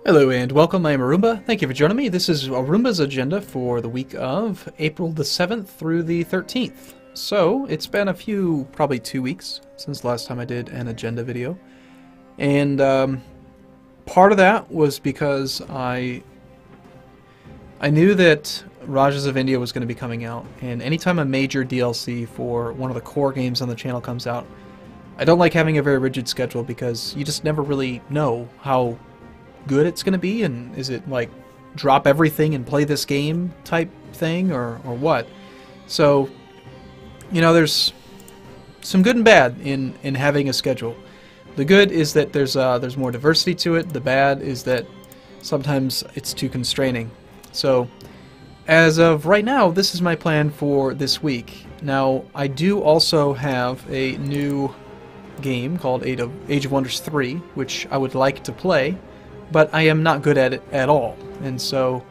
Hello and welcome, I am Arumba. Thank you for joining me. This is Arumba's agenda for the week of April the 7th through the 13th. So, it's been probably 2 weeks since the last time I did an agenda video. And part of that was because I knew that Rajas of India was going to be coming out, and anytime a major DLC for one of the core games on the channel comes out, I don't like having a very rigid schedule because you just never really know how good it's going to be, and is it like drop everything and play this game type thing or what. So, you know, there's some good and bad in having a schedule. The good is that there's more diversity to it. The bad is that sometimes it's too constraining. So as of right now, this is my plan for this week. Now, I do also have a new game called Age of Wonders 3, which I would like to play, but I am not good at it at all, and so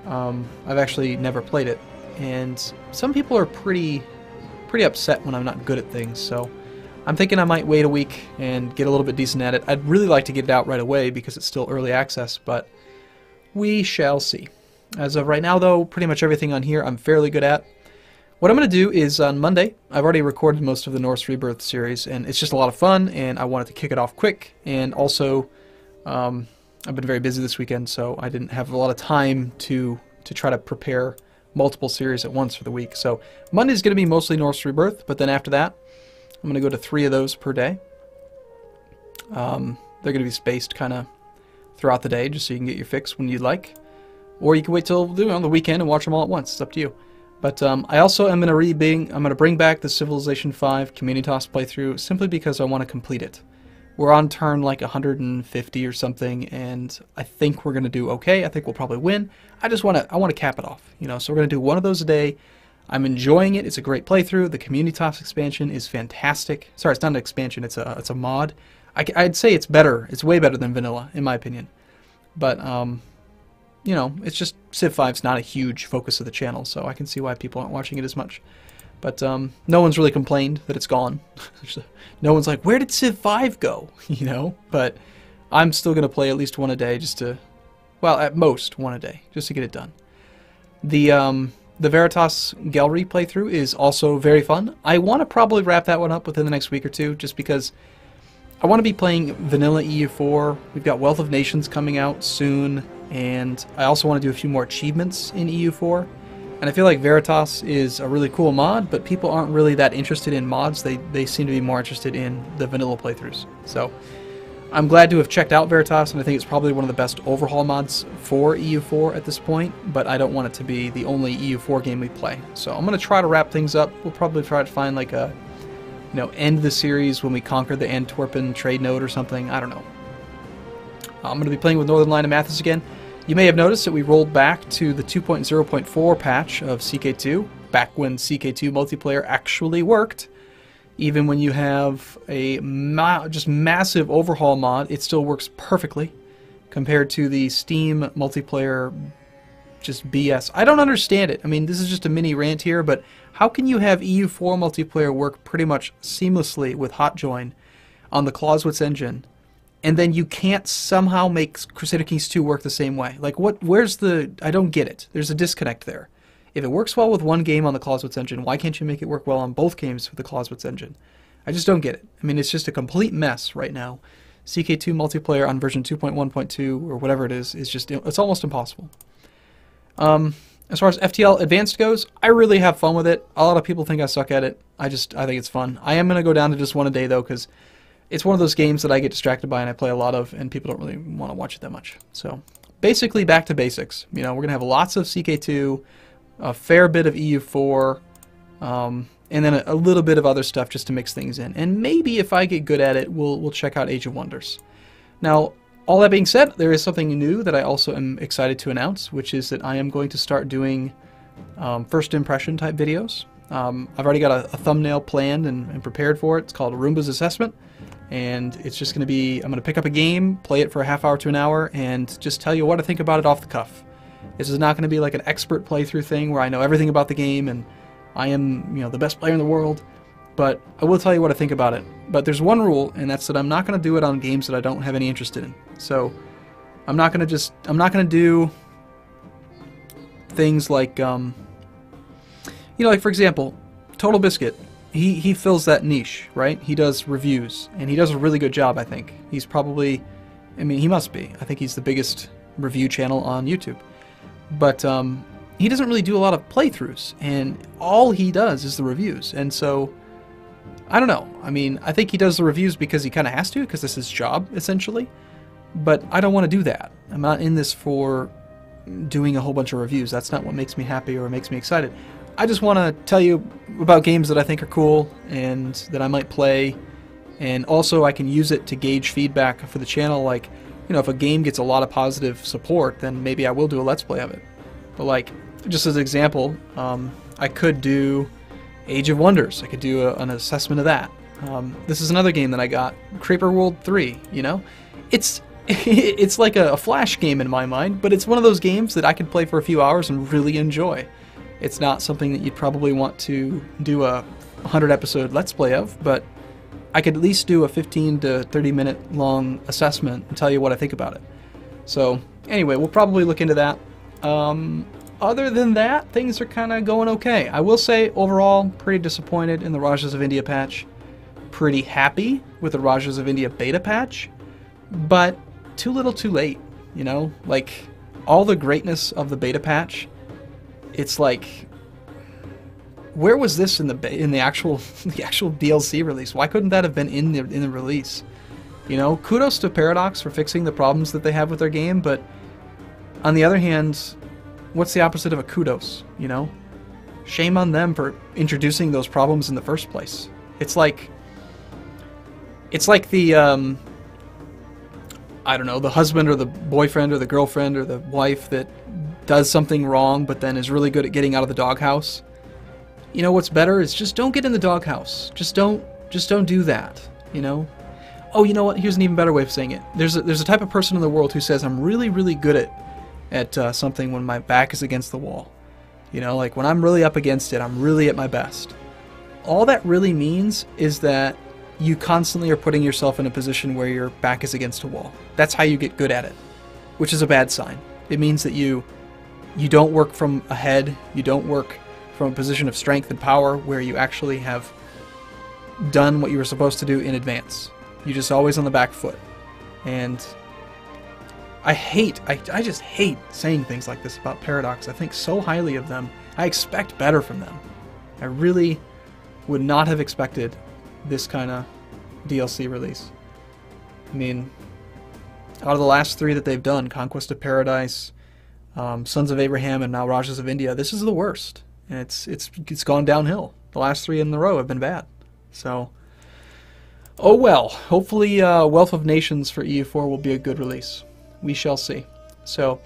I've actually never played it. And some people are pretty upset when I'm not good at things, so I'm thinking I might wait a week and get a little bit decent at it. I'd really like to get it out right away because it's still early access, but we shall see. As of right now, though, pretty much everything on here I'm fairly good at. What I'm going to do is on Monday, I've already recorded most of the Norse Rebirth series, and it's just a lot of fun, and I wanted to kick it off quick, and also I've been very busy this weekend, so I didn't have a lot of time to try to prepare multiple series at once for the week. So Monday's going to be mostly Norse Rebirth, but then after that, I'm going to go to 3 of those per day. They're going to be spaced kind of throughout the day, just so you can get your fix when you'd like. Or you can wait till the weekend and watch them all at once. It's up to you. But I also am going to bring back the Civilization 5 Communitas playthrough simply because I want to complete it. We're on turn like 150 or something, and I think we're going to do okay. I think we'll probably win. I want to cap it off, you know. So we're going to do one of those a day. I'm enjoying it. It's a great playthrough. The Communitas expansion is fantastic. Sorry, it's not an expansion. It's a mod. I'd say it's better. It's way better than vanilla, in my opinion. But you know, it's just Civ 5's not a huge focus of the channel, so I can see why people aren't watching it as much. But no one's really complained that it's gone. No one's like, where did Civ 5 go? You know? But I'm still going to play at least one a day just to, well, at most one a day, just to get it done. The Veritas Gallery playthrough is also very fun. I want to probably wrap that one up within the next week or two, just because I want to be playing vanilla EU4. We've got Wealth of Nations coming out soon, and I also want to do a few more achievements in EU4. And I feel like Veritas is a really cool mod, but people aren't really that interested in mods. They seem to be more interested in the vanilla playthroughs. So I'm glad to have checked out Veritas, and I think it's probably one of the best overhaul mods for EU4 at this point, but I don't want it to be the only EU4 game we play. So I'm going to try to wrap things up. We'll probably try to find like a, you know, end the series when we conquer the Antwerpen trade node or something. I don't know. I'm going to be playing with Northern Line of Mathis again. You may have noticed that we rolled back to the 2.0.4 patch of CK2, back when CK2 multiplayer actually worked. Even when you have a just massive overhaul mod, it still works perfectly compared to the Steam multiplayer just BS. I don't understand it. I mean, this is just a mini rant here, but how can you have EU4 multiplayer work pretty much seamlessly with Hotjoin on the Clausewitz engine, and then you can't somehow make Crusader Kings 2 work the same way? Like, where's the... I don't get it. There's a disconnect there. If it works well with one game on the Clausewitz engine, why can't you make it work well on both games with the Clausewitz engine? I just don't get it. I mean, it's just a complete mess right now. CK2 multiplayer on version 2.1.2 or whatever it is just... it's almost impossible. As far as FTL Advanced goes, I really have fun with it. A lot of people think I suck at it. I think it's fun. I am going to go down to just one a day, though, because it's one of those games that I get distracted by and I play a lot of, and people don't really want to watch it that much. So, basically back to basics. You know, we're going to have lots of CK2, a fair bit of EU4, and then a little bit of other stuff just to mix things in. And maybe if I get good at it, we'll check out Age of Wonders. Now, all that being said, there is something new that I also am excited to announce, which is that I am going to start doing first impression type videos. I've already got a thumbnail planned and prepared for it. It's called Arumba's Assessment. And it's just going to be, I'm going to pick up a game, play it for a half hour to an hour, and just tell you what I think about it off the cuff. This is not going to be like an expert playthrough thing where I know everything about the game and I am, you know, the best player in the world. But I will tell you what I think about it. But there's one rule, and that's that I'm not going to do it on games that I don't have any interest in. So I'm not gonna do things like, you know, like for example, Total Biscuit. He fills that niche, right? He does reviews, and he does a really good job, I think. He's probably, I mean, he must be. I think he's the biggest review channel on YouTube. But he doesn't really do a lot of playthroughs, and all he does is the reviews. And so, I don't know. I mean, I think he does the reviews because he kind of has to, because this is his job, essentially. But I don't want to do that. I'm not in this for doing a whole bunch of reviews. That's not what makes me happy or makes me excited. I just want to tell you about games that I think are cool and that I might play, and also I can use it to gauge feedback for the channel. Like, you know, if a game gets a lot of positive support, then maybe I will do a Let's Play of it. But like, just as an example, I could do Age of Wonders. I could do an assessment of that. This is another game that I got, Creeper World 3, you know? It's it's like a Flash game in my mind, but it's one of those games that I could play for a few hours and really enjoy. It's not something that you'd probably want to do a 100-episode Let's Play of, but I could at least do a 15 to 30-minute long assessment and tell you what I think about it. So, anyway, we'll probably look into that. Other than that, things are kind of going okay. I will say, overall, pretty disappointed in the Rajas of India patch. Pretty happy with the Rajas of India beta patch, but too little too late, you know? Like, all the greatness of the beta patch, it's like, where was this in the actual DLC release? Why couldn't that have been in the release? You know, kudos to Paradox for fixing the problems that they have with their game, but on the other hand, what's the opposite of a kudos, you know? Shame on them for introducing those problems in the first place. It's like the I don't know, the husband or the boyfriend or the girlfriend or the wife that does something wrong but then is really good at getting out of the doghouse. You know what's better is just don't get in the doghouse. Just don't do that, you know? Oh, you know what? Here's an even better way of saying it. There's a type of person in the world who says I'm really, really good at something when my back is against the wall. You know, like when I'm really up against it, I'm really at my best. All that really means is that you constantly are putting yourself in a position where your back is against a wall. That's how you get good at it, which is a bad sign. It means that you don't work from ahead, you don't work from a position of strength and power where you actually have done what you were supposed to do in advance. You're just always on the back foot. And I just hate saying things like this about Paradox. I think so highly of them. I expect better from them. I really would not have expected this kind of DLC release. I mean, out of the last three that they've done, Conquest of Paradise, Sons of Abraham, and now Rajas of India, this is the worst. And it's gone downhill. The last three in a row have been bad. So, oh well. Hopefully Wealth of Nations for EU4 will be a good release. We shall see. So,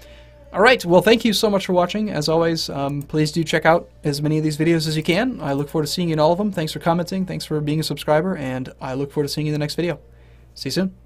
alright, well thank you so much for watching. As always, please do check out as many of these videos as you can. I look forward to seeing you in all of them. Thanks for commenting, thanks for being a subscriber, and I look forward to seeing you in the next video. See you soon.